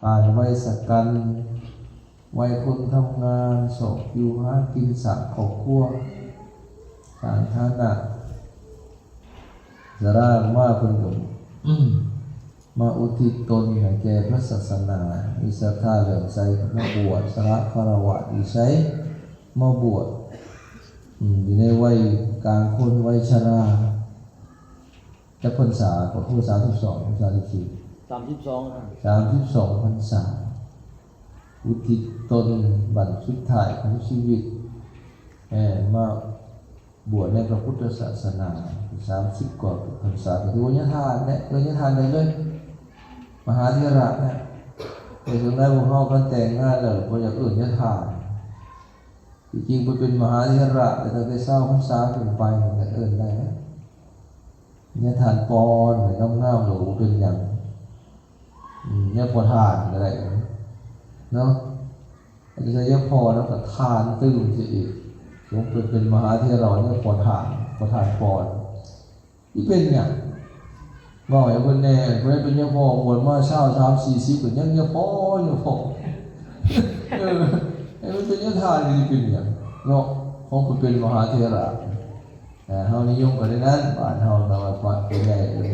ผ่านวัยสกันวัยคนทำงานสอบอยู่หากินสักครอบครัวสารฐานะจะร่างมาเป็นหนุ่มมาอุทิศตนให้แก่พระศาสนามีศรัทธาเหลื่อมใสมาบวชสละคารวะอิสัยมาบวชอยู่ในวัยกลางคนวัยชราจะพรรษาของผู้32 32พรรษาอุทิศตนบั้นสุดท้ายของชีวิตมาบวชในพระพุทธศาสนา30 กว่าพรรษาถือว่าญาทานเนี่ยญาทานได้เลยมหาเถระเนี่ยแต่ถึงได้พวกเขากันแต่งงานแล้วพออยากญาทานจริงๆเป็นมหาเถระแต่ถ้าได้20 พรรษาขึ้นไปมันก็ได้นะญาทานปอนหรือน้ำเงาหนูเป็นอย่างญาปทานอะไรเนาะอาจจะญาพอแล้วก็ทานตื้มจะอีกหลวงเป็นมหาเถระเนี่ยปทานปอนที่เป็นอย่างบอกอย่างคนแน่คนนี้เป็นญาพอหมดมาเช่า30-40เป็นญาพอไอ้มันเป็นญาทานนี่เป็นอย่างเนาะของคุณเป็นมหาเถระเฮานิยมกันในนั้นบ้านเฮาเราว่าเป็นใหญ่เลย